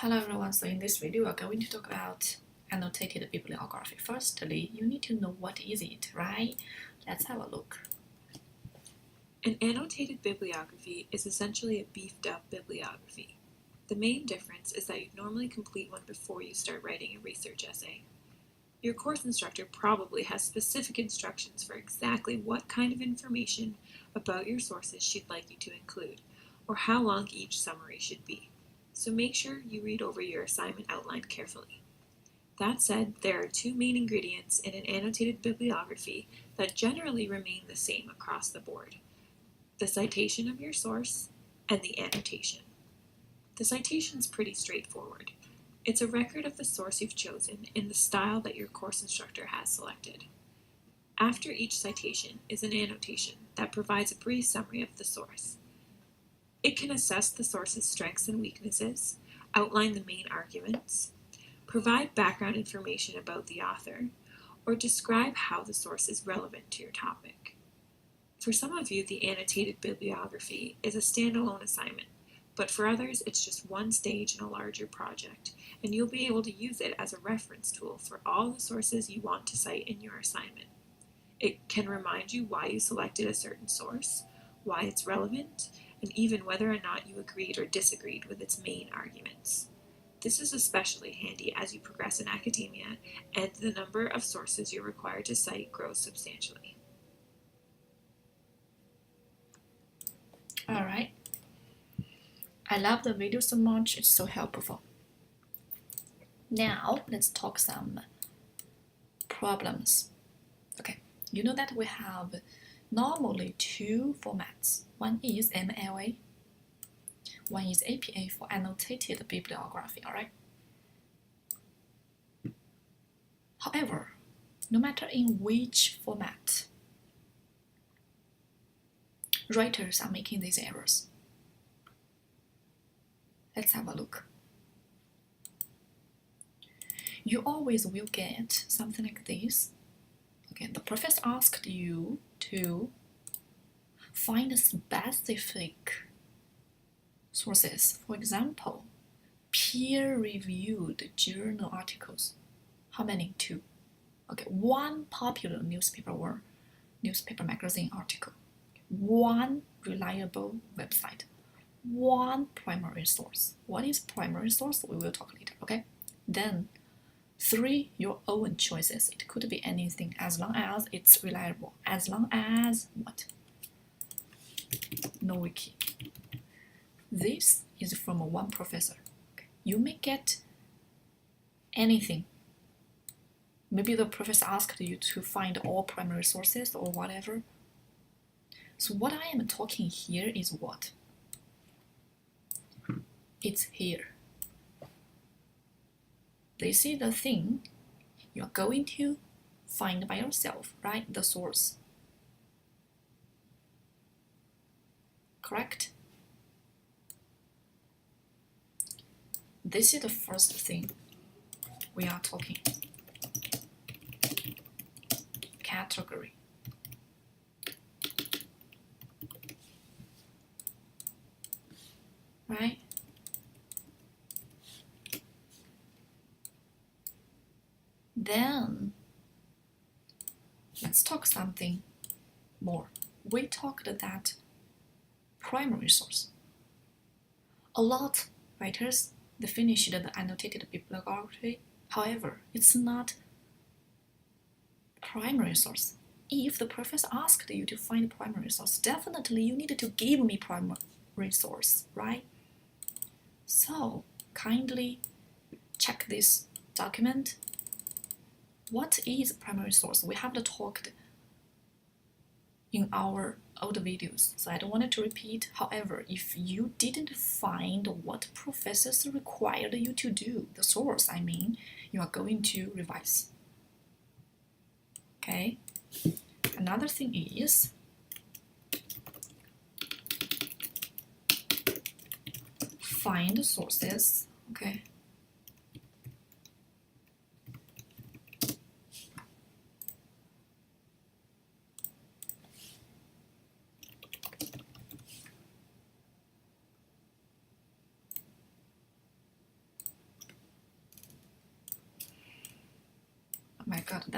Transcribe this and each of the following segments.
Hello everyone, so in this video we are going to talk about annotated bibliography. Firstly, you need to know what is it, right? Let's have a look. An annotated bibliography is essentially a beefed up bibliography. The main difference is that you'd normally complete one before you start writing a research essay. Your course instructor probably has specific instructions for exactly what kind of information about your sources she'd like you to include, or how long each summary should be. So make sure you read over your assignment outline carefully. That said, there are two main ingredients in an annotated bibliography that generally remain the same across the board: the citation of your source and the annotation. The citation is pretty straightforward. It's a record of the source you've chosen in the style that your course instructor has selected. After each citation is an annotation that provides a brief summary of the source. It can assess the source's strengths and weaknesses, outline the main arguments, provide background information about the author, or describe how the source is relevant to your topic. For some of you, the annotated bibliography is a standalone assignment, but for others, it's just one stage in a larger project, and you'll be able to use it as a reference tool for all the sources you want to cite in your assignment. It can remind you why you selected a certain source, why it's relevant, and even whether or not you agreed or disagreed with its main arguments. This is especially handy as you progress in academia and the number of sources you're required to cite grows substantially. Alright. I love the video so much, it's so helpful. Now, let's talk some problems. Okay, you know that we have normally two formats. One is MLA, one is APA for annotated bibliography, alright? However, no matter in which format, writers are making these errors. Let's have a look. You always will get something like this. Okay, the professor asked you to find specific sources. For example, peer-reviewed journal articles. How many? 2. Okay, 1 popular newspaper or newspaper magazine article, 1 reliable website, 1 primary source. What is primary source? We will talk later, okay? Then 3 your own choices. It could be anything as long as it's reliable. As long as what? No wiki. This is from one professor. Okay. You may get anything. Maybe the professor asked you to find all primary sources or whatever. So what I am talking here is what? It's here. This is the thing you're going to find by yourself, right? The source. Correct? This is the first thing we are talking. Category. Right? Then let's talk something more. We talked that primary source. A lot writers, they finished the annotated bibliography. However, it's not primary source. If the professor asked you to find primary source, definitely you need to give me primary source, right? So kindly check this document. What is primary source? We have talked in our old videos, so I don't want to repeat. However, if you didn't find what professors required you to do, the source, I mean, you are going to revise. Okay? Another thing is find sources. Okay?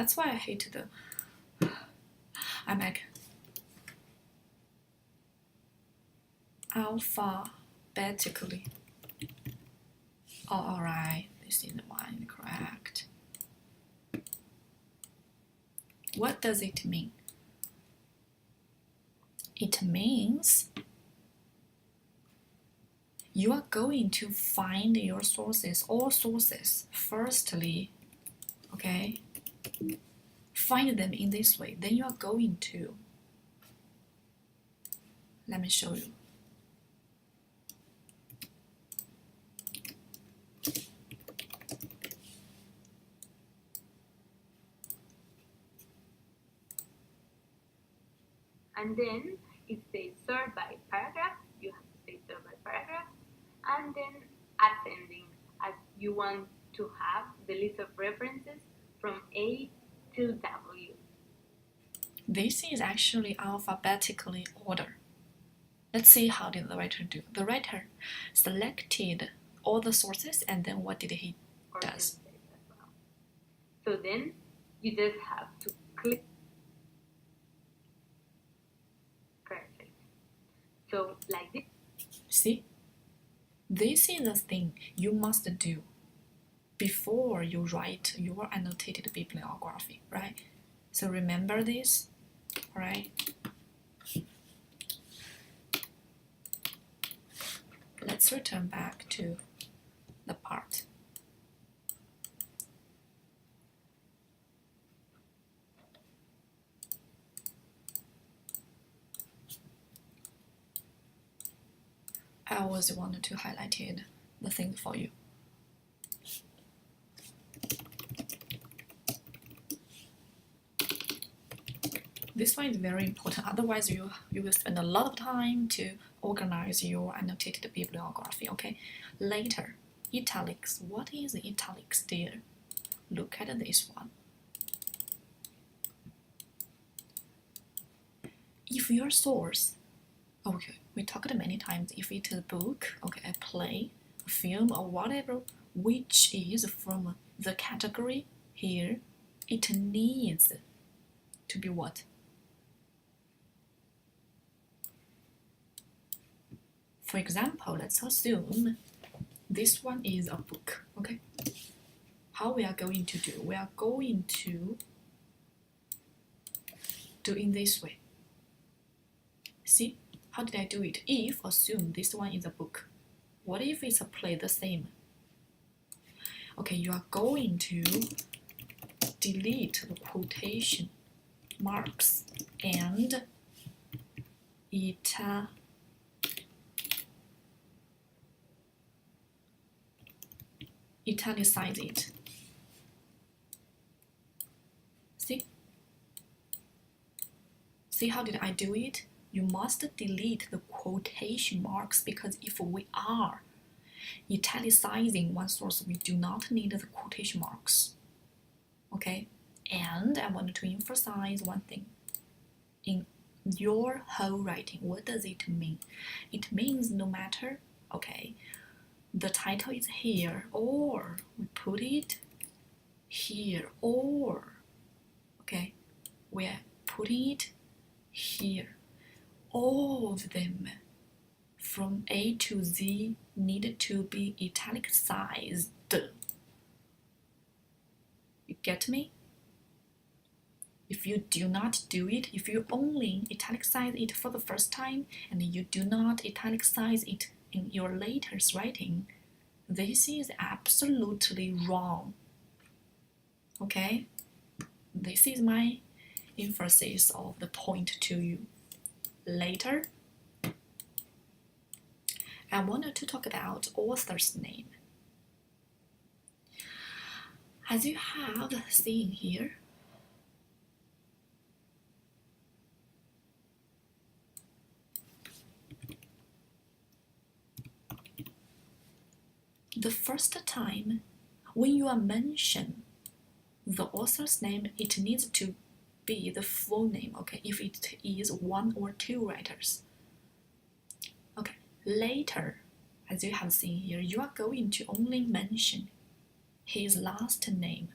That's why I hate the like alphabetically. Oh, alright, this is the one correct. What does it mean? It means you are going to find your sources, all sources, firstly, okay? Find them in this way. Then you are going to, let me show you. And then it says sort by paragraph. You have to say sort by paragraph. And then ascending, as you want to have the list of references from A to W. This is actually alphabetically order. Let's see how did the writer do. The writer selected all the sources and then what did he does? As well. So then you just have to click. Perfect. So like this. See? This is the thing you must do before you write your annotated bibliography, right? So remember this, all right? Let's return back to the part. I always wanted to highlight the thing for you. This one is very important, otherwise you will spend a lot of time to organize your annotated bibliography, okay? Later, italics. What is italics, dear? Look at this one. If your source, okay, we talked many times, if it's a book, okay, a play, a film, or whatever, which is from the category here, it needs to be what? For example, let's assume this one is a book, okay? How we are going to do? We are going to do in this way. See, how did I do it? If assume this one is a book, what if it's a play, the same? Okay, you are going to delete the quotation marks and italicize it. See how did I do it? You must delete the quotation marks because if we are italicizing one source, we do not need the quotation marks. Okay? And I want to emphasize one thing. In your whole writing, what does it mean? It means no matter, okay, the title is here, or we put it here, or, okay, we're putting it here. All of them from A to Z need to be italicized. You get me? If you do not do it, if you only italicize it for the first time and you do not italicize it in your later writing, this is absolutely wrong. Okay? This is my emphasis of the point to you. Later, I wanted to talk about author's name. As you have seen here, the first time when you are mentioned the author's name, it needs to be the full name, okay, if it is one or two writers. Okay, later, as you have seen here, you are going to only mention his last name.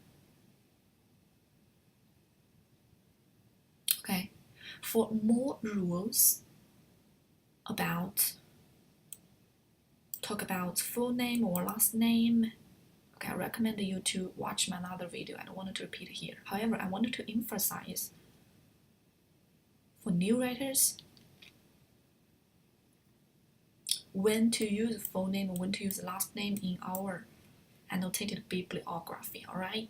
For more rules talk about full name or last name, okay, I recommend you to watch my other video. I don't want to repeat here. However, I wanted to emphasize for new writers when to use full name and when to use last name in our annotated bibliography, all right?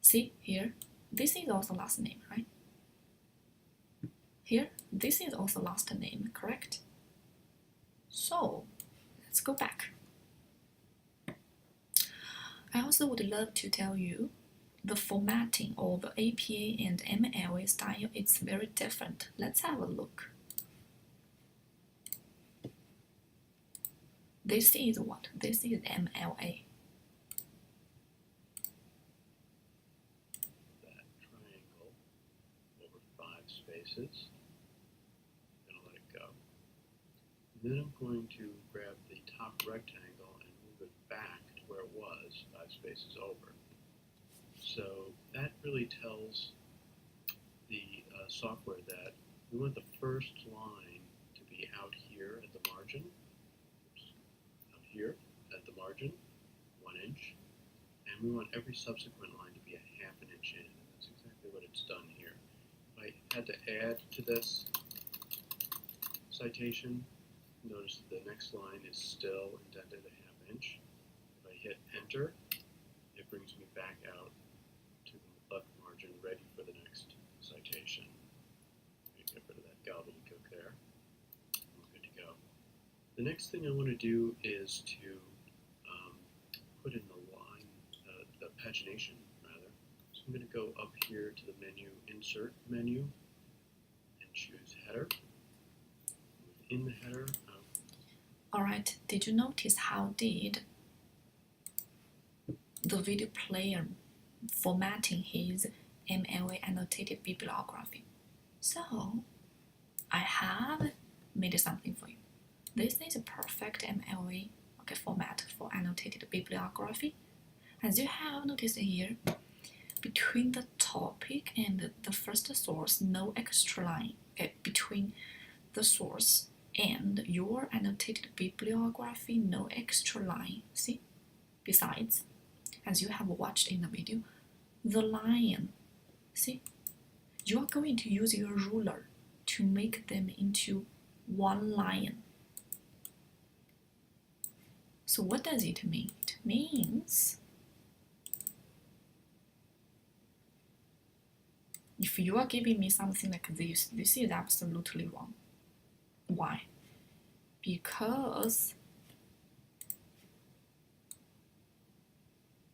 See here, this is also last name, right? Here, this is also last name, correct? So, let's go back. I also would love to tell you the formatting of APA and MLA style is very different. Let's have a look. This is what? This is MLA. That triangle over 5 spaces. I'm going to let it go. And then I'm going to grab the top rectangle and move it back to where it was 5 spaces over. So that really tells the software that we want the first line to be out here at the margin. Out here at the margin, 1 inch. And we want every subsequent line to be a ½ an inch in. And that's exactly what it's done here. If I had to add to this citation, notice that the next line is still indented a ½ inch. If I hit enter, it brings me back out to the left margin, ready for the next citation. Get rid of that gobbledygook there. We're good to go. The next thing I want to do is to put in the line, the pagination rather. So I'm going to go up here to the menu, insert menu, and choose header. Within the header, Alright, did you notice how did the video player formatting his MLA annotated bibliography? So, I have made something for you. This is a perfect MLA format for annotated bibliography. As you have noticed here, between the topic and the first source, no extra line. Between the source and your annotated bibliography, no extra line. See? Besides, as you have watched in the video, the line, see? You are going to use your ruler to make them into one line. So what does it mean? It means if you are giving me something like this is absolutely wrong. Why? Because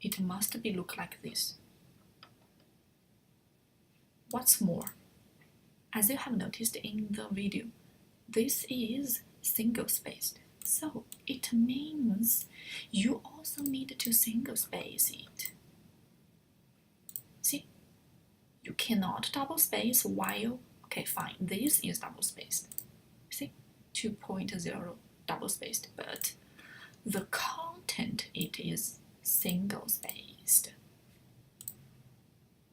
it must be look like this. What's more, as you have noticed in the video, this is single-spaced. So it means you also need to single-space it. See? You cannot double-space while, okay, fine, this is double-spaced. See? 2.0 double-spaced, but the content, it is single-spaced.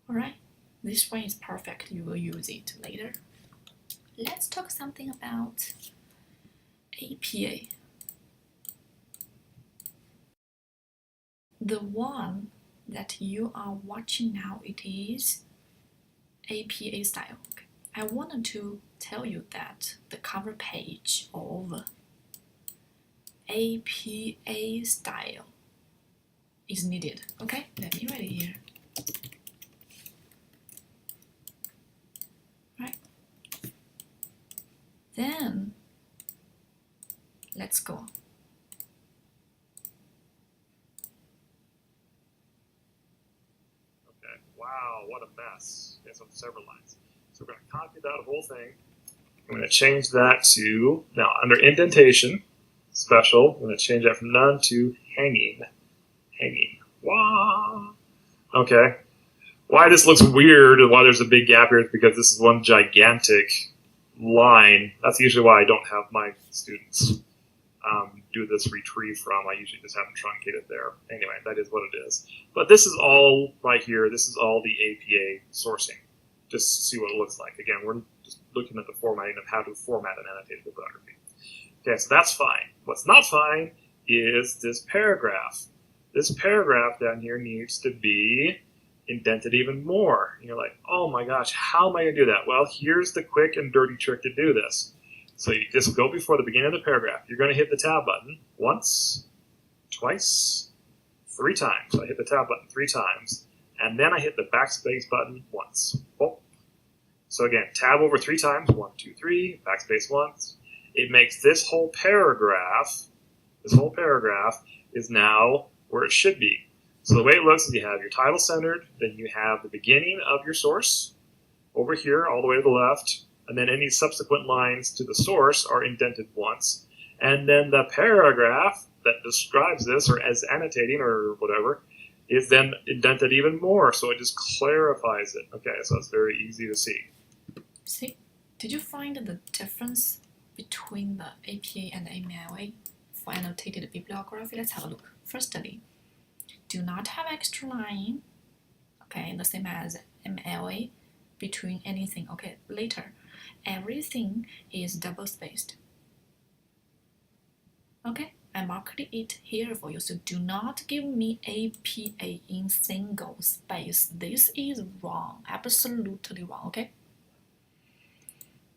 Alright? This one is perfect. You will use it later. Let's talk something about APA. The one that you are watching now, it is APA style. Okay. I wanted to tell you that the cover page of APA style is needed. Okay, let me write it here. Right. Then let's go on. Okay. Wow, what a mess. It's on several lines. So we're going to copy that whole thing. I'm going to change that to, now under indentation, special, I'm going to change that from none to hanging. Hanging. Wow. Okay. Why this looks weird and why there's a big gap here is because this is one gigantic line. That's usually why I don't have my students do this retrieve from. I usually just have them truncated there. Anyway, that is what it is. But this is all right here. This is all the APA sourcing. just to see what it looks like. Again, we're just looking at the formatting of how to format an annotated bibliography. Okay, so that's fine. What's not fine is this paragraph. This paragraph down here needs to be indented even more. And you're like, oh my gosh, how am I going to do that? Well, here's the quick and dirty trick to do this. So you just go before the beginning of the paragraph. You're going to hit the tab button once, twice, 3 times. So I hit the tab button 3 times, and then I hit the backspace button once. Oh. So again, tab over 3 times, 1, 2, 3, backspace once. It makes this whole paragraph is now where it should be. So the way it looks is you have your title centered, then you have the beginning of your source over here all the way to the left, and then any subsequent lines to the source are indented once, and then the paragraph that describes this or as annotating or whatever is then indented even more, so it just clarifies it. Okay, so it's very easy to see. See, did you find the difference between the APA and the MLA for annotated bibliography? Let's have a look. Firstly, do not have extra line, okay, the same as MLA between anything. Okay, later, everything is double spaced. Okay, I marked it here for you, so do not give me APA in single space. This is wrong, absolutely wrong, okay?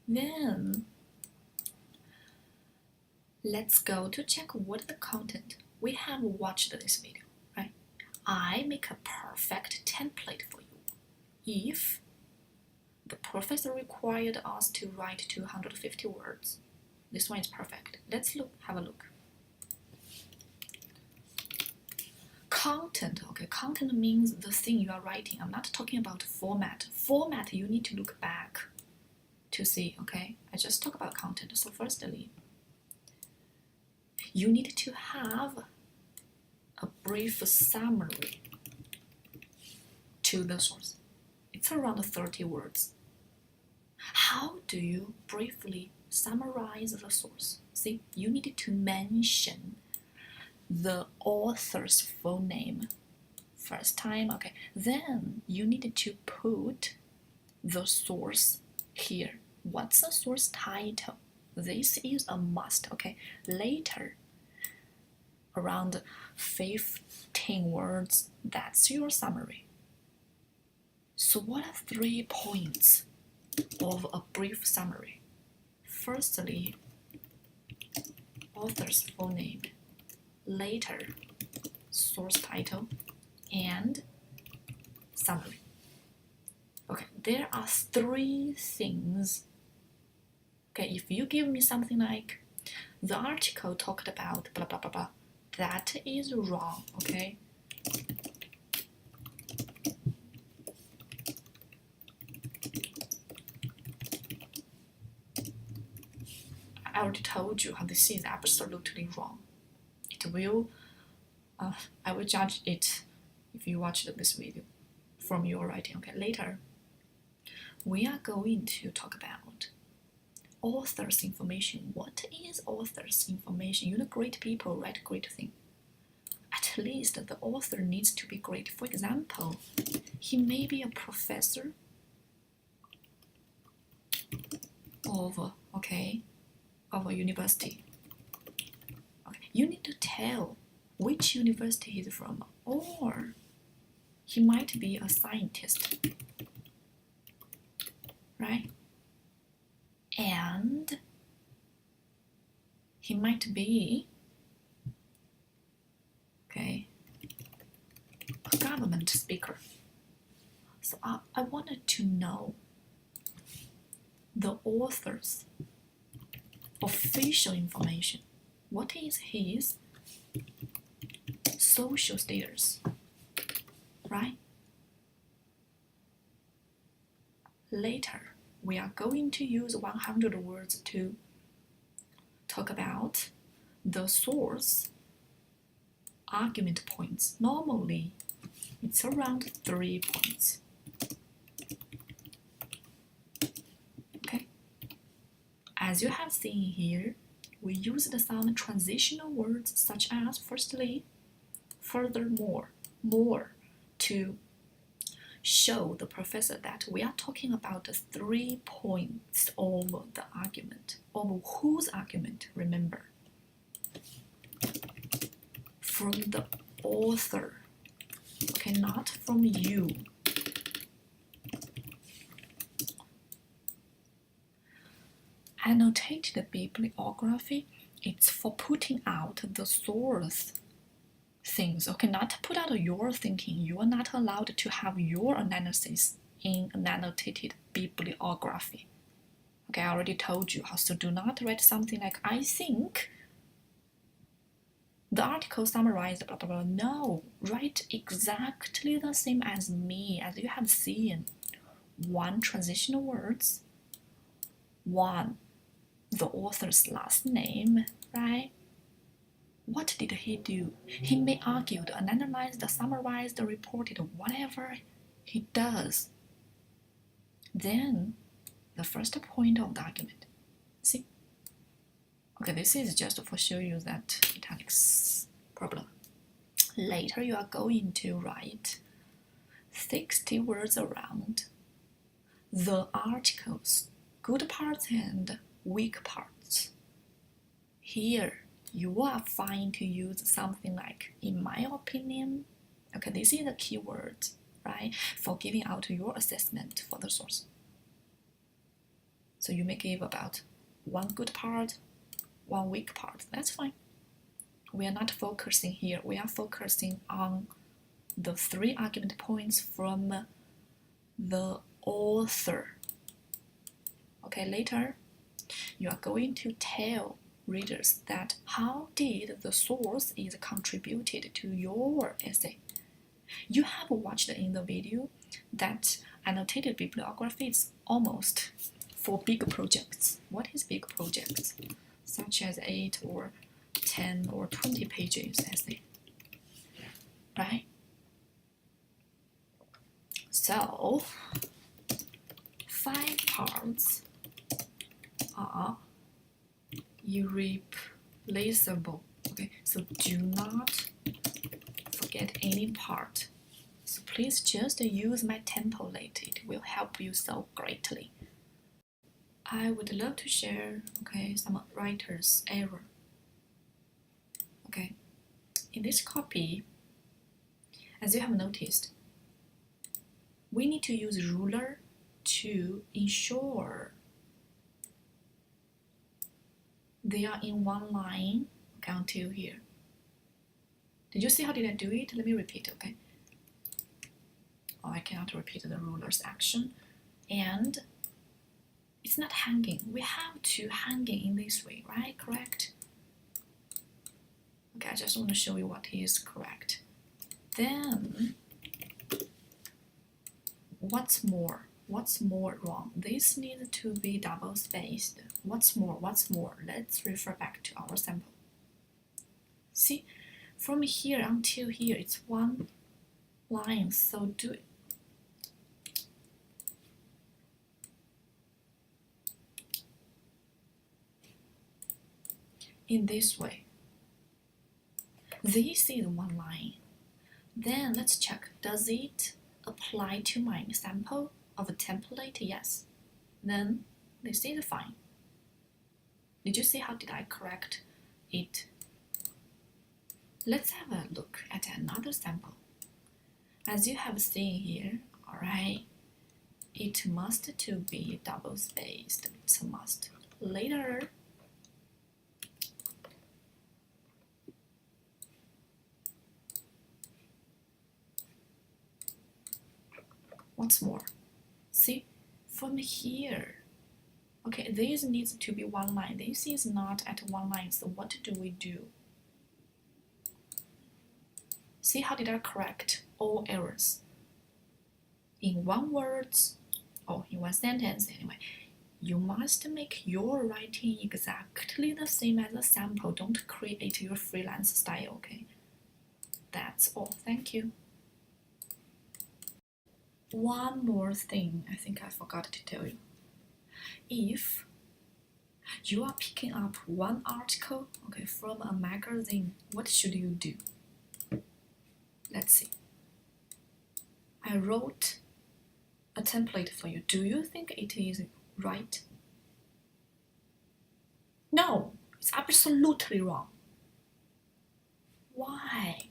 Then, let's go to check what the content. We have watched this video, right? I make a perfect template for you. If the professor required us to write 250 words, this one is perfect. Let's have a look. Content, okay, content means the thing you are writing. I'm not talking about format. Format, you need to look back to see, okay? I just talk about content. So firstly, you need to have a brief summary to the source. It's around 30 words. How do you briefly summarize the source? See, you need to mention the author's full name first time, okay? Then you need to put the source here. What's the source title? This is a must, okay? Later, around 15 words, that's your summary. So what are 3 points of a brief summary? Firstly, author's full name. Later, source title, and summary. Okay, there are 3 things. Okay, if you give me something like the article talked about blah blah blah blah, that is wrong, okay? I already told you how this is absolutely wrong. It will, I will judge it if you watch this video from your writing. Okay, later, we are going to talk about author's information. What is author's information? You know, great people write great things. At least the author needs to be great. For example, he may be a professor of a university. Okay, you need to tell which university he's from, or he might be a scientist, right? And he might be a government speaker. So I wanted to know the author's official information. What is his social status, right? Later, we are going to use 100 words to talk about the source argument points. Normally, it's around 3 points. Okay? As you have seen here, we used some transitional words such as firstly, furthermore, more to show the professor that we are talking about the 3 points of the argument. Of whose argument? Remember, from the author, okay, not from you. Annotated bibliography, it's for putting out the source things, okay, not to put out your thinking. You are not allowed to have your analysis in an annotated bibliography. Okay, I already told you, so do not write something like, I think the article summarized blah blah blah. No, write exactly the same as me, as you have seen. 1 transitional words, 1 the author's last name, right? What did he do? He may argue, analyze, summarize, reported, whatever he does. Then, the first point of the argument. See? Okay, this is just for show you that italics problem. Later, you are going to write 60 words around the article's good parts and weak parts. Here, you are fine to use something like, in my opinion. Okay, this is the keyword, right, for giving out your assessment for the source. So you may give about 1 good part, 1 weak part. That's fine. We are not focusing here. We are focusing on the 3 argument points from the author. Okay, later you are going to tell readers that how did the source is contributed to your essay. You have watched in the video that annotated bibliography is almost for big projects. What is big projects? Such as 8 or 10 or 20 pages essay, right? So 5 parts are irreplaceable. Okay, so do not forget any part. So please just use my template. It will help you so greatly. I would love to share, okay, some writer's error. Okay, in this copy, as you have noticed, we need to use ruler to ensure they are in 1 line, okay, until here. Did you see how did I do it? Let me repeat, okay? Oh, I cannot repeat the ruler's action. And it's not hanging. We have to hang it in this way, right? Correct? Okay, I just want to show you what is correct. Then, what's more? What's more wrong? This needs to be double spaced. What's more? What's more? Let's refer back to our sample. See, from here until here, it's 1 line, so do it. In this way. This is 1 line. Then let's check, does it apply to my sample of a template? Yes. Then this is fine. Did you see how did I correct it? Let's have a look at another sample. As you have seen here, alright, it must to be double spaced. It's a must. Later, once more, see, from here, okay, this needs to be 1 line. This is not at 1 line, so what do we do? See how did I correct all errors? In 1 word, or in 1 sentence anyway, you must make your writing exactly the same as the sample. Don't create your freelance style, okay? That's all. Thank you. One more thing I think I forgot to tell you. If you are picking up 1 article, okay, from a magazine, what should you do? Let's see. I wrote a template for you. Do you think it is right? No, it's absolutely wrong. Why?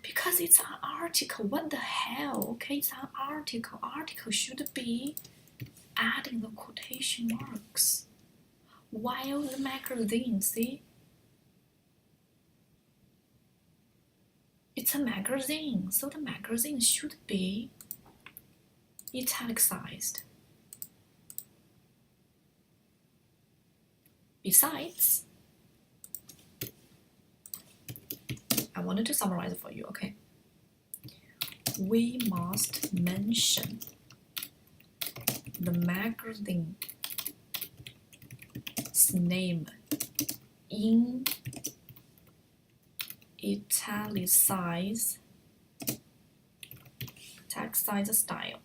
Because it's an article. What the hell? Okay, it's an article. Article should be adding the quotation marks. While the magazine, see? It's a magazine, so the magazine should be italicized. Besides, I wanted to summarize for you, okay? We must mention the magazine's name in italicized style.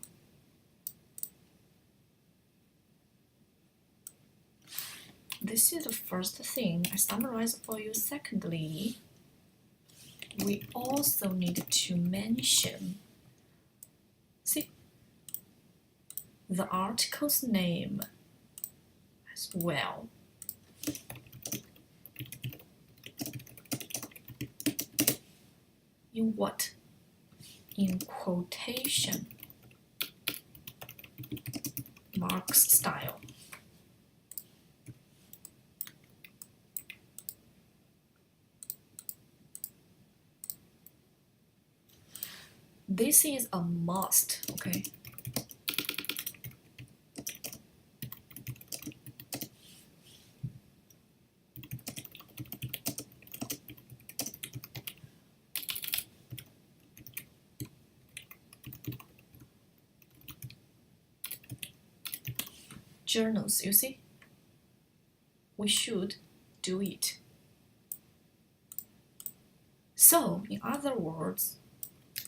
This is the first thing I summarized for you. Secondly, we also need to mention, see, the article's name as well. In what? In quotation marks style. This is a must, okay? Journals, you see? We should do it. So, in other words,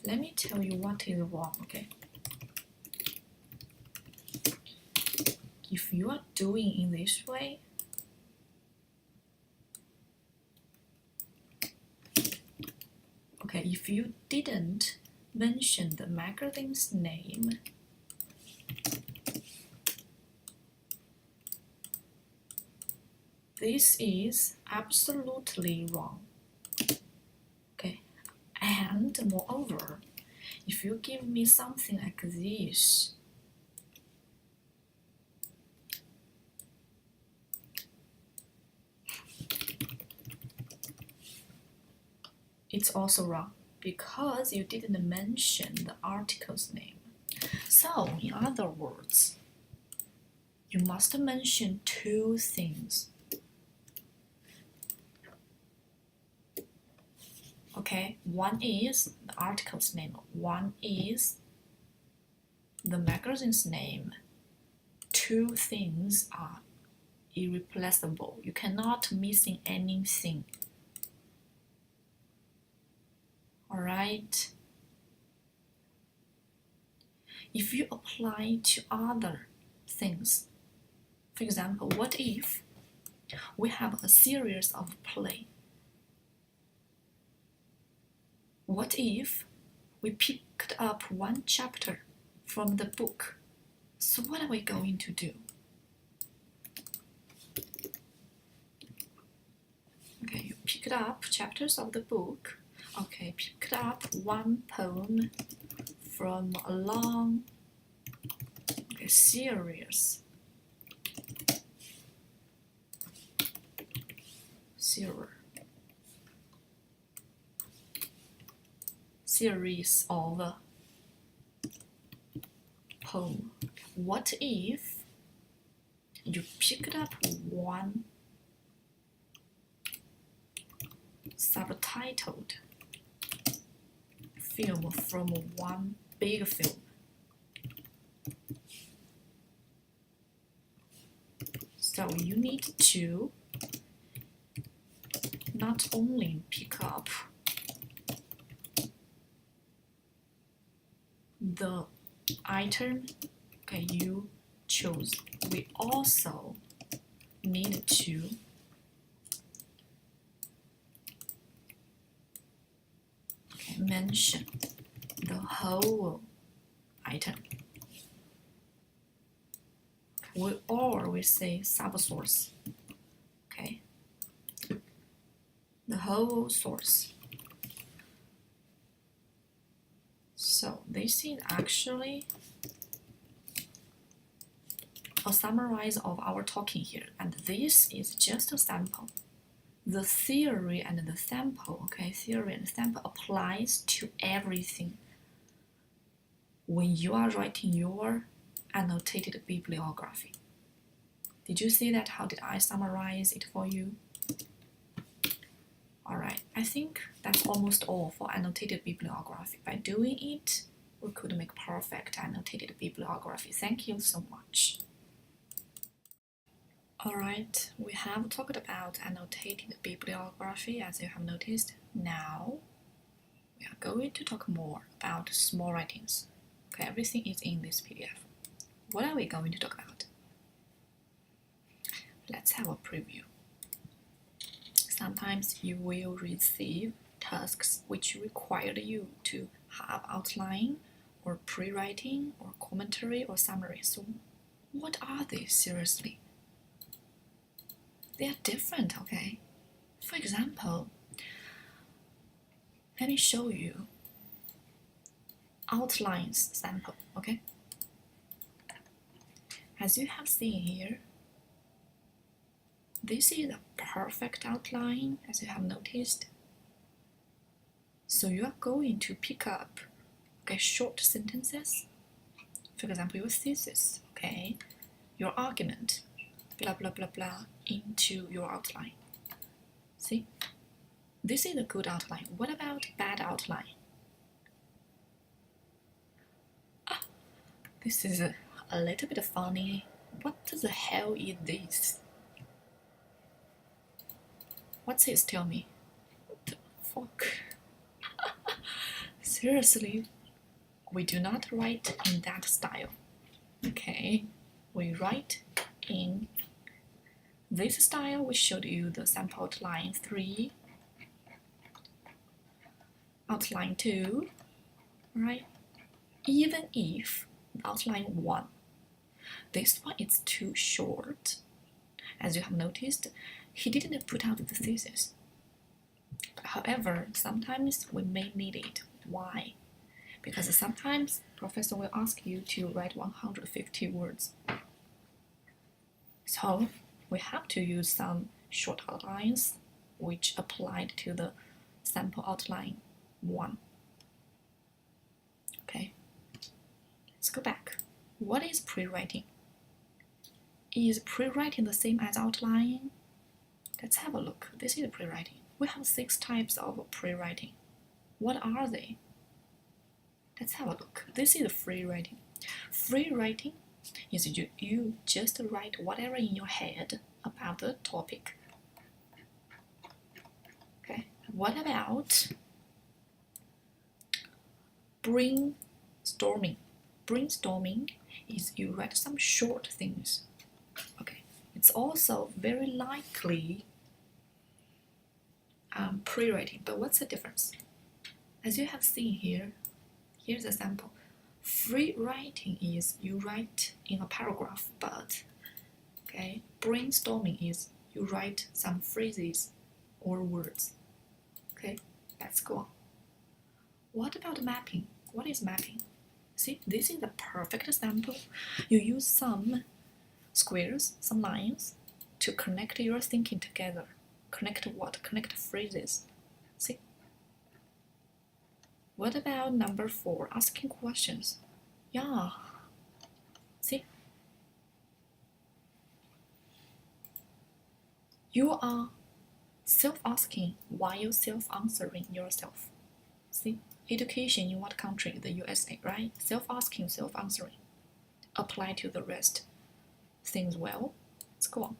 let me tell you what is wrong, okay? If you are doing in this way, okay, if you didn't mention the magazine's name, this is absolutely wrong. Okay, and moreover, if you give me something like this, it's also wrong because you didn't mention the article's name. So, in other words, you must mention two things. Okay, one is the article's name, one is the magazine's name. Two things are irreplaceable. You cannot missing anything. Alright? If you apply to other things, for example, what if we have a series of play? What if we picked up one chapter from the book? So what are we going to do? Okay, you picked up chapters of the book. Okay, picked up one poem from a long series. Series of poem. What if you picked up one subtitled film from one big film? So you need to not only pick up the item you chose, we also need to mention the whole item. We say subsource. Okay. The whole source. So this is actually a summarize of our talking here, and this is just a sample. The theory and the sample, okay, theory and sample applies to everything when you are writing your annotated bibliography. Did you see that? How did I summarize it for you? Alright, I think that's almost all for annotated bibliography. By doing it, we could make perfect annotated bibliography. Thank you so much. Alright, we have talked about annotated bibliography, as you have noticed. Now, we are going to talk more about small writings. Okay, everything is in this PDF. What are we going to talk about? Let's have a preview. Sometimes you will receive tasks which require you to have outline or pre-writing or commentary or summary. So what are they seriously? They are different, okay? For example, let me show you outlines sample, okay? As you have seen here, this is a perfect outline, as you have noticed. So you are going to pick up, okay, short sentences. For example, your thesis, okay, your argument, blah blah blah blah, into your outline. See, this is a good outline. What about bad outline? This is a little bit funny. What the hell is this? What's this? Tell me. What the fuck? Seriously, we do not write in that style. Okay, we write in this style. We showed you the sample outline 3, outline 2, right? Even if outline 1, this one is too short, as you have noticed, he didn't put out the thesis. However, sometimes we may need it. Why? Because sometimes professor will ask you to write 150 words. So we have to use some short outlines which applied to the sample outline 1. Okay, let's go back. What is pre-writing? Is pre-writing the same as outline? Let's have a look. This is pre-writing. We have 6 types of pre-writing. What are they? Let's have a look. This is free writing. Free writing is you just write whatever in your head about the topic. Okay. What about brainstorming? Brainstorming is you write some short things. Okay. It's also very likely pre-writing, but what's the difference? As you have seen here, here's a sample. Free writing is you write in a paragraph, but okay, brainstorming is you write some phrases or words. Okay, let's go on. What about mapping? What is mapping? See, this is a perfect sample. You use some squares, some lines to connect your thinking together. Connect what? Connect phrases. See? What about number 4? Asking questions. Yeah. See? You are self-asking while self-answering yourself. See? Education in what country? The USA, right? Self-asking, self-answering. Apply to the rest things well. Let's go on.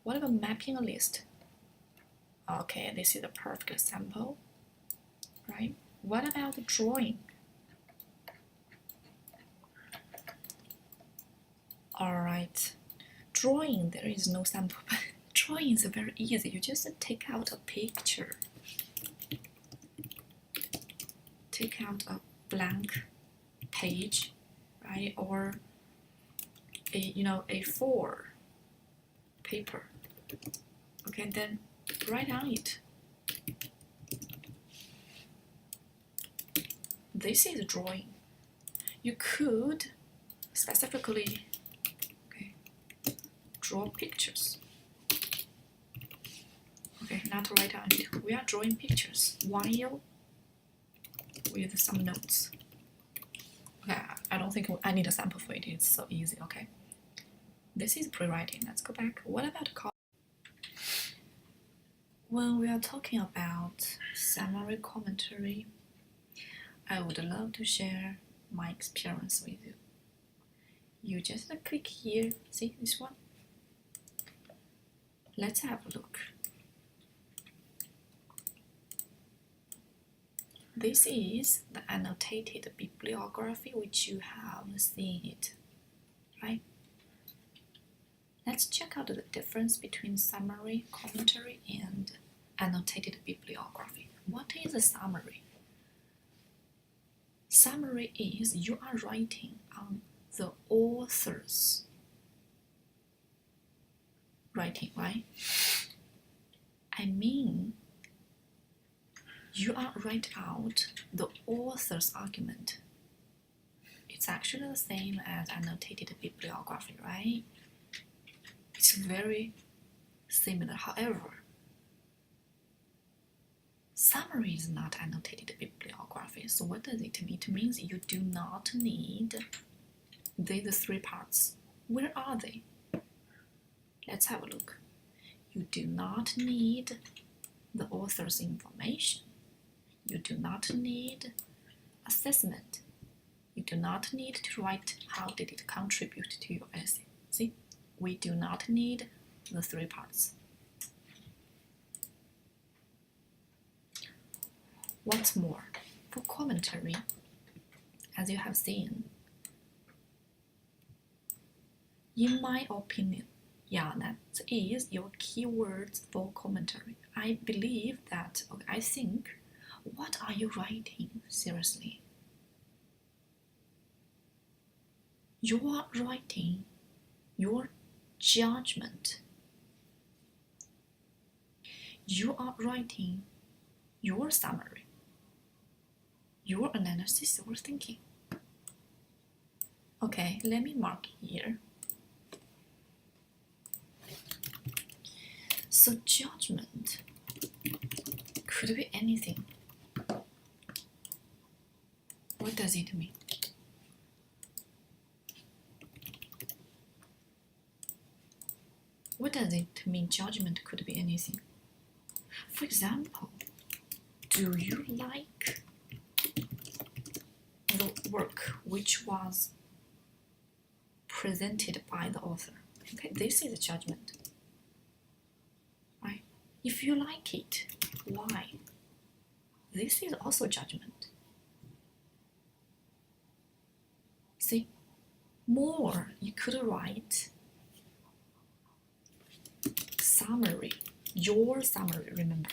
What about mapping a list? Okay, this is a perfect sample, right? What about drawing? Alright, drawing, there is no sample, but drawing is very easy. You just take out a picture. Take out a blank page, right, or a A4 paper. Okay, then write on it. This is drawing. You could specifically, okay, draw pictures. Okay, not write on it. We are drawing pictures while with some notes. Okay, I don't think I need a sample for it. It's so easy. Okay, this is pre-writing. Let's go back. What about when we are talking about summary commentary? I would love to share my experience with you. You just click here. See this one? Let's have a look. This is the annotated bibliography which you have seen it, right? Let's check out the difference between summary, commentary, and annotated bibliography. What is a summary? Summary is you are writing on the author's writing, right? I mean, you are writing out the author's argument. It's actually the same as annotated bibliography, right? It's very similar. However, summary is not annotated bibliography. So what does it mean? It means you do not need these three parts. Where are they? Let's have a look. You do not need the author's information. You do not need assessment. You do not need to write how did it contribute to your essay. See, we do not need the three parts. What's more, for commentary, as you have seen, in my opinion, yeah, that is your keywords for commentary. I believe that, okay, I think, what are you writing? Seriously. You are writing your judgment. You are writing your summary, your analysis, your thinking. Okay, let me mark here. So judgment could be anything. What does it mean? What does it mean? Judgment could be anything. For example, do you like the work which was presented by the author? Okay, this is a judgment. Right? If you like it, why? This is also judgment. See, more you could write summary, your summary, remember.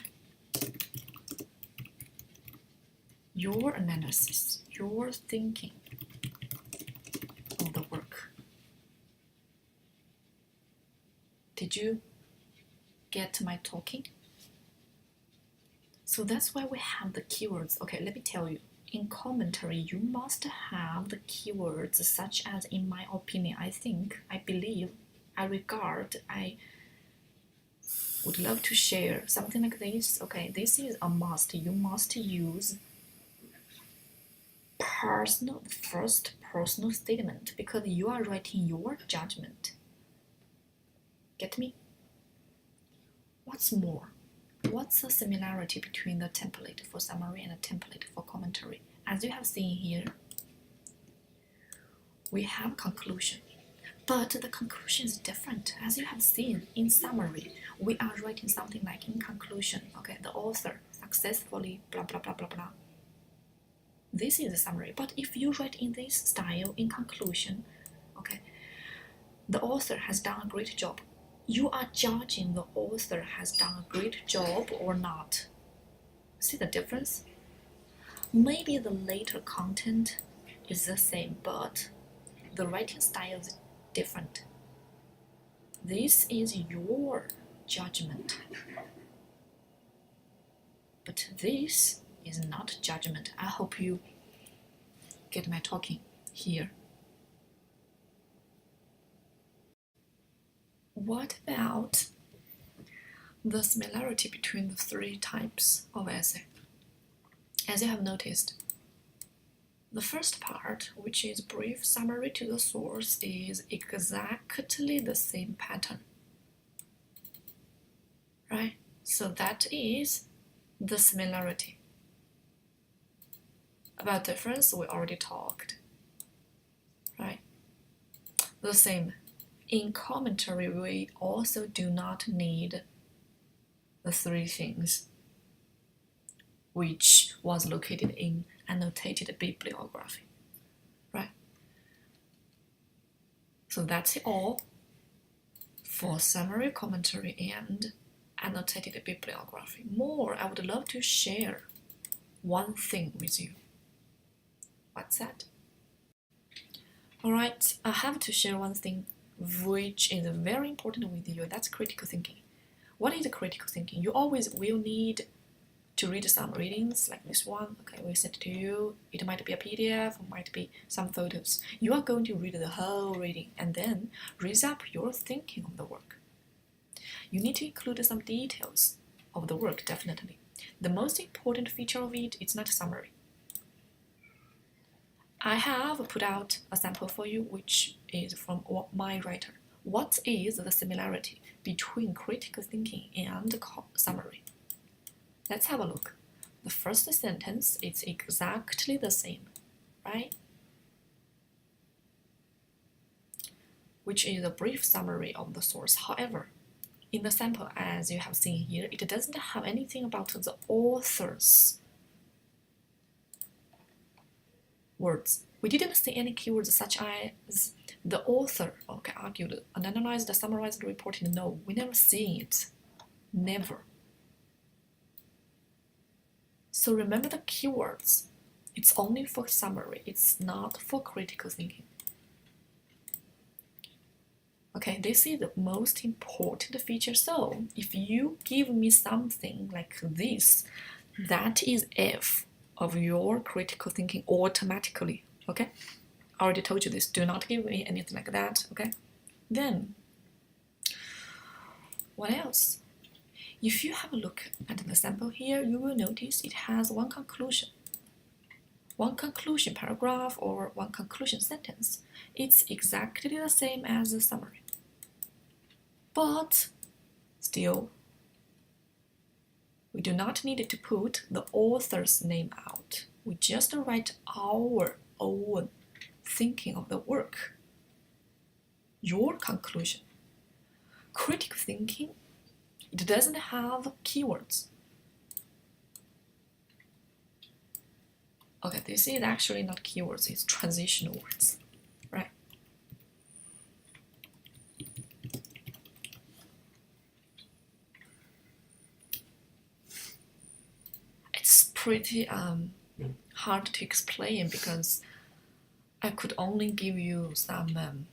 Your analysis, your thinking of the work. Did you get my talking? So that's why we have the keywords. Okay, let me tell you. In commentary, you must have the keywords such as, in my opinion, I think, I believe, I regard, I would love to share something like this. Okay, this is a must. You must use first personal statement because you are writing your judgment. Get me? What's more? What's the similarity between the template for summary and the template for commentary? As you have seen here, we have conclusion, but the conclusion is different. As you have seen in summary, we are writing something like in conclusion, okay, the author successfully blah blah blah blah blah. This is a summary, but if you write in this style in conclusion, okay, the author has done a great job. You are judging the author has done a great job or not. See the difference? Maybe the later content is the same, but the writing style is different. This is your judgment. But this is not judgment. I hope you get my talking here. What about the similarity between the three types of essay? As you have noticed, the first part, which is brief summary to the source, is exactly the same pattern, right? So that is the similarity. About difference, we already talked, right? The same. In commentary, we also do not need the three things, which was located in annotated bibliography, right? So that's all for summary, commentary, and annotated bibliography. More, I would love to share one thing with you. What's that? All right, I have to share one thing which is very important with you. That's critical thinking. What is critical thinking? You always will need to read some readings like this one. Okay, we sent it to you. It might be a PDF, or might be some photos. You are going to read the whole reading and then raise up your thinking of the work. You need to include some details of the work, definitely. The most important feature of it is not a summary. I have put out a sample for you, which is from my writer. What is the similarity between critical thinking and summary? Let's have a look. The first sentence is exactly the same, right? Which is a brief summary of the source. However, in the sample, as you have seen here, it doesn't have anything about the author's words. We didn't see any keywords such as the author, okay, argued, and analyzed, summarized, reported. No, we never see it. Never. So remember the keywords. It's only for summary. It's not for critical thinking. Okay, this is the most important feature. So if you give me something like this, that is F of your critical thinking automatically. Okay, I already told you this. Do not give me anything like that. Okay, then what else? If you have a look at the sample here, you will notice it has one conclusion paragraph or one conclusion sentence. It's exactly the same as the summary. But still, we do not need to put the author's name out. We just write our own thinking of the work, your conclusion. Critical thinking, it doesn't have keywords. Okay, this is actually not keywords, it's transitional words, right? It's pretty hard to explain because I could only give you some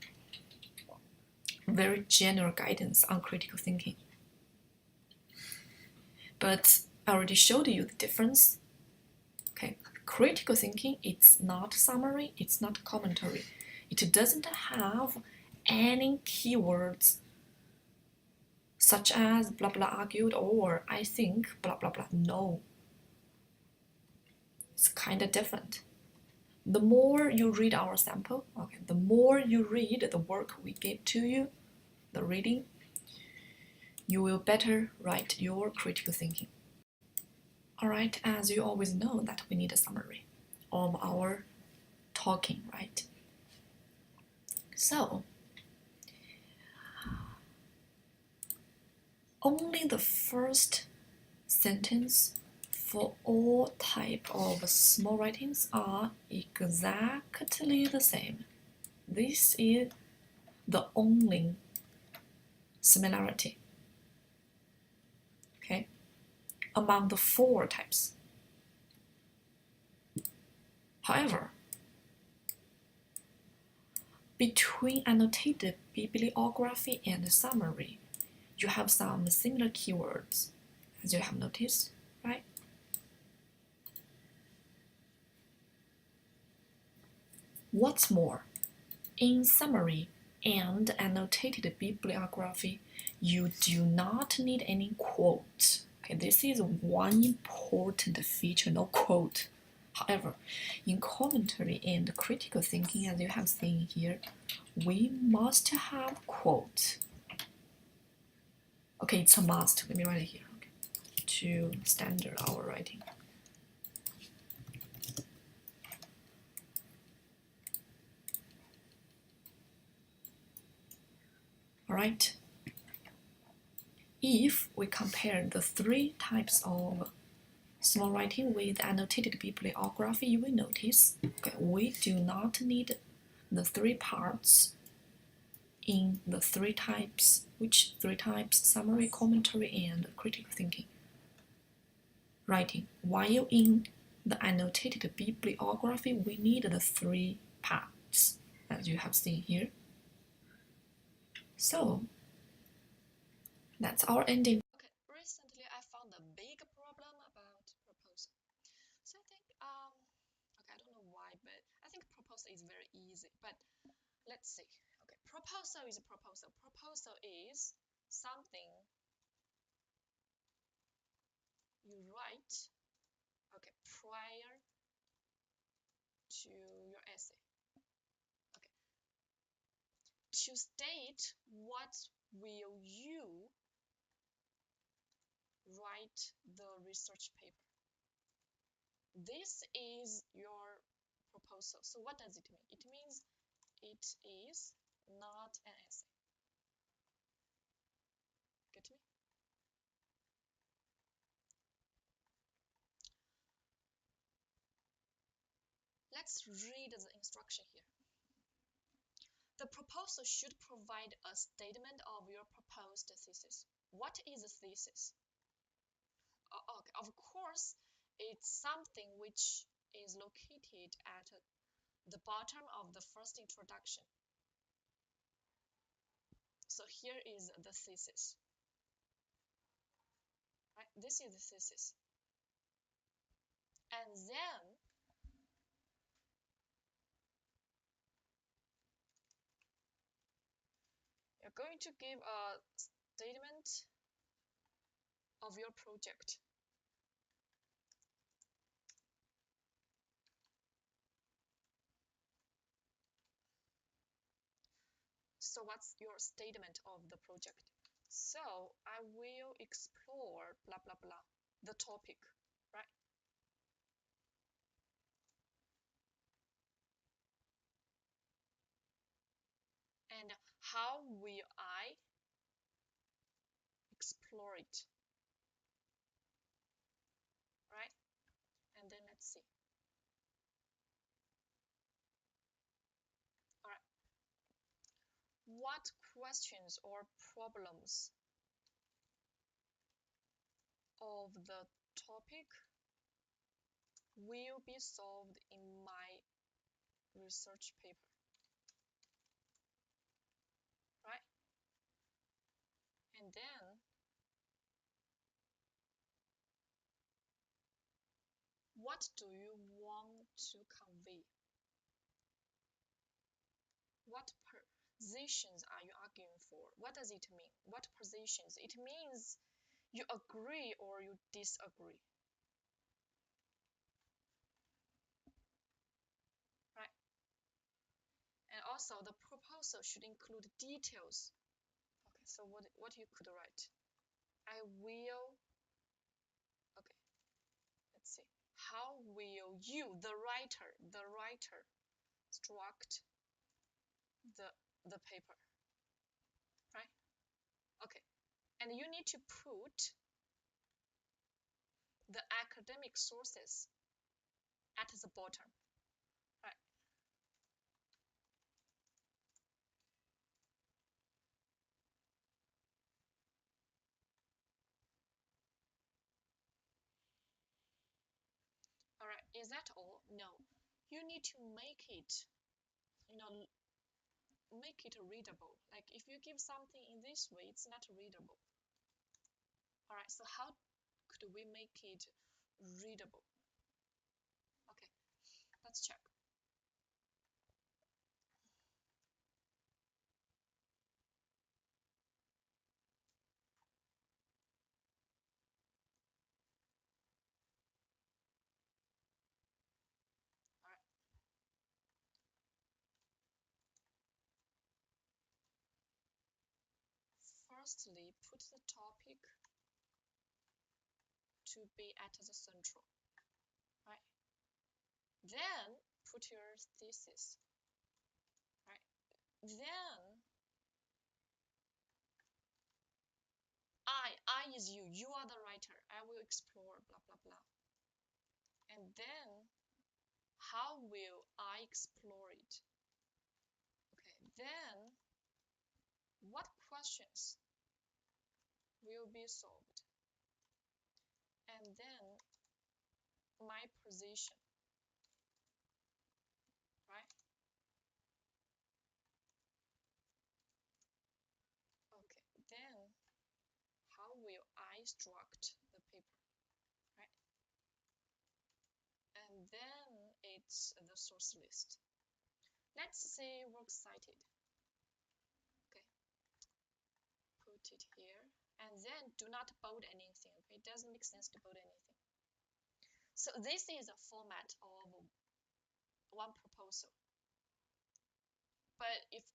very general guidance on critical thinking. But I already showed you the difference. Okay, critical thinking, it's not summary, it's not commentary. It doesn't have any keywords such as blah blah argued or I think blah blah blah. No. It's kind of different. The more you read our sample, okay, the more you read the work we give to you, the reading, you will better write your critical thinking. Alright, as you always know that we need a summary of our talking, right? So, only the first sentence for all type of small writings are exactly the same. This is the only similarity, okay, among the four types. However, between annotated bibliography and summary, you have some similar keywords, as you have noticed, right? What's more, in summary and annotated bibliography, you do not need any quote. Okay, this is one important feature, no quote. However, in commentary and critical thinking, as you have seen here, we must have quote. Okay, it's a must. Let me write it here. Okay. To standard our writing. All right. If we compare the three types of small writing with annotated bibliography, you will notice we do not need the three parts in the three types. Which three types? Summary, commentary, and critical thinking writing. While in the annotated bibliography, we need the three parts, as you have seen here. So that's our ending. Okay, recently I found a big problem about proposal. So I think, okay, I don't know why, but I think proposal is very easy. But let's see. Okay, proposal is a proposal. Proposal is something you write, okay, prior to your essay. Okay, to state what will you write the research paper. This is your proposal. So what does it mean? It means it is not an essay. Get me? Let's read the instruction here. The proposal should provide a statement of your proposed thesis. What is a thesis? Okay, of course, it's something which is located at the bottom of the first introduction. So here is the thesis. Right? This is the thesis. And then you're going to give a statement of your project. So what's your statement of the project? So I will explore blah blah blah, the topic, right? And how will I explore it, right? And then let's see. All right. What questions or problems of the topic will be solved in my research paper, right? And then what do you want to convey? What positions are you arguing for? What does it mean? What positions? It means you agree or you disagree, right? And also the proposal should include details. Okay, so what you could write? I will, okay, let's see. How will you, the writer, struct the paper, right? Okay, and you need to put the academic sources at the bottom, right? All right, is that all? No, you need to make it, make it readable. Like if you give something in this way, it's not readable. All right, so how could we make it readable? Okay, let's check. All right. Firstly, put the topic to be at the central, right? Then put your thesis, right? Then I is you are the writer. I will explore blah blah blah. And then how will I explore it? Okay, then what questions will be solved? And then my position, right? Okay, then how will I structure the paper, right? And then it's the source list. Let's say works cited. Okay, put it here. And then do not bold anything, okay? It doesn't make sense to bold anything. So this is a format of one proposal. But if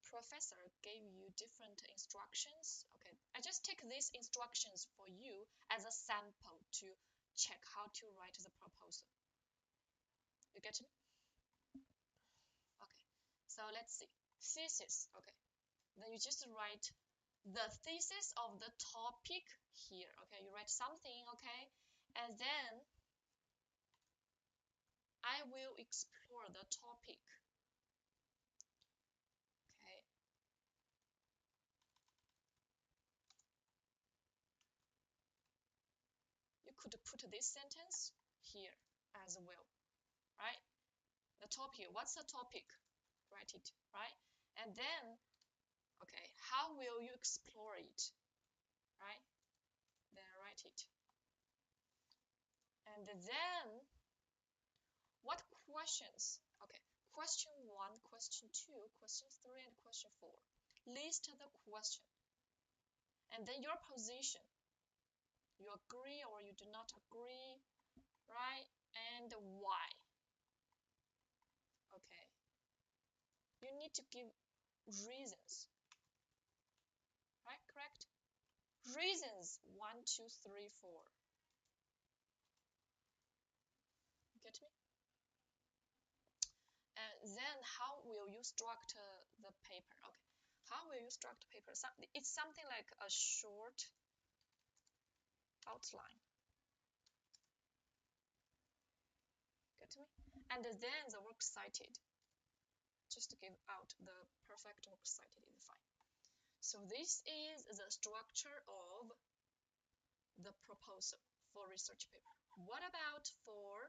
professor gave you different instructions, okay, I just take these instructions for you as a sample to check how to write the proposal. You get me? Okay, so let's see. Thesis, okay. Then you just write the thesis of the topic here, okay? You write something, okay? And then I will explore the topic, okay? You could put this sentence here as well, right? The topic, what's the topic? Write it, right? And then, okay, how will you explore it, right? Then write it. And then, what questions? Okay, question 1, question 2, question 3, and question 4. List the question. And then your position. You agree or you do not agree, right? And why? Okay. You need to give reasons, right? Correct? Reasons 1, 2, 3, 4. Get me? And then how will you structure the paper? Okay, how will you structure paper? It's something like a short outline. Get me? And then the works cited. Just to give out the perfect works cited is fine. So this is the structure of the proposal for research paper. What about for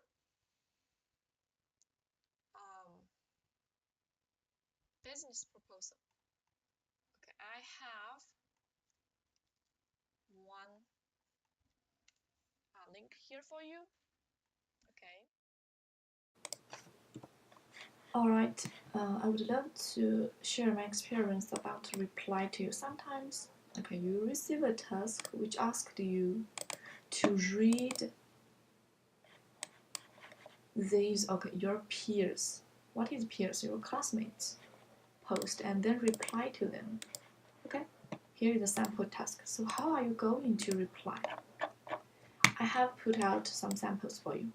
business proposal? Okay, I have one link here for you. Okay. Alright, I would love to share my experience about reply to you. Sometimes, okay, you receive a task which asked you to read these, okay, your peers. What is peers? Your classmates post and then reply to them. Okay, here is a sample task. So how are you going to reply? I have put out some samples for you.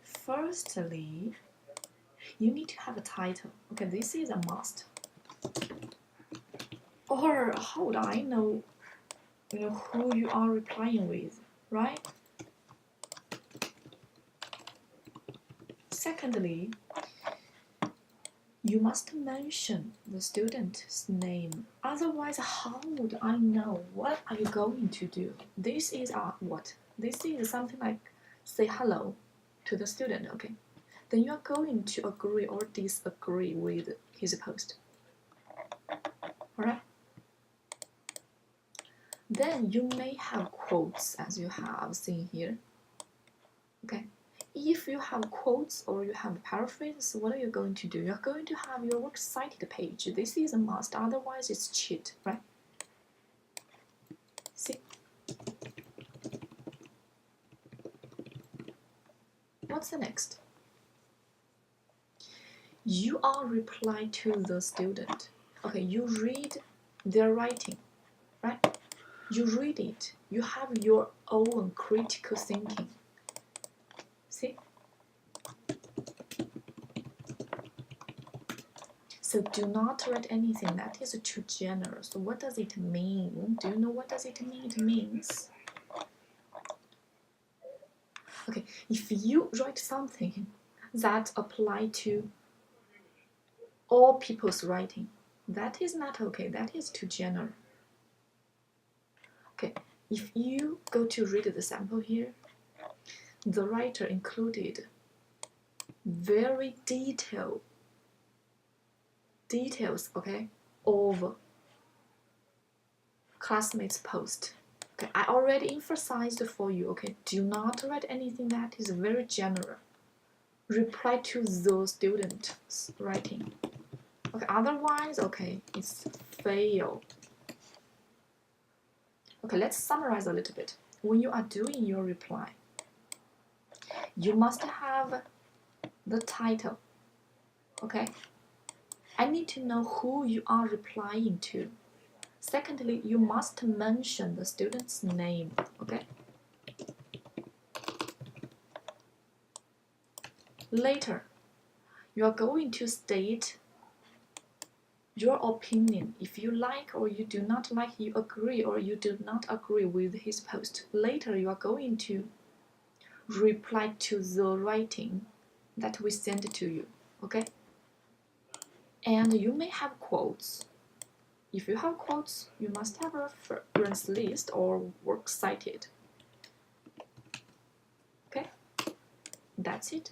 Firstly, you need to have a title. Okay, this is a must. Or how would I know, who you are replying with, right? Secondly, you must mention the student's name. Otherwise, how would I know what are you going to do? This is what? This is something like say hello to the student, okay? then you are going to agree or disagree with his post. Alright? Then you may have quotes as you have seen here. Okay? If you have quotes or you have paraphrases, what are you going to do? You're going to have your works cited page. This is a must, otherwise it's cheat, right? See? What's the next? You are reply to the student. Okay, you read their writing, right? You read it. You have your own critical thinking. See? So do not write anything that is too general. So what does it mean? Do you know what does it mean? It means, okay, if you write something that apply to all people's writing, that is not okay. That is too general. Okay, if you go to read the sample here, the writer included very details, okay, of classmates' post. Okay, I already emphasized for you, okay, do not write anything that is very general. Reply to the student's writing. Okay, otherwise, okay, it's fail. Okay, let's summarize a little bit. When you are doing your reply, you must have the title, okay? I need to know who you are replying to. Secondly, you must mention the student's name, okay? Later, you are going to state your opinion. If you like or you do not like, you agree or you do not agree with his post. Later, you are going to reply to the writing that we sent to you, okay? And you may have quotes. If you have quotes, you must have a reference list or works cited. Okay, that's it.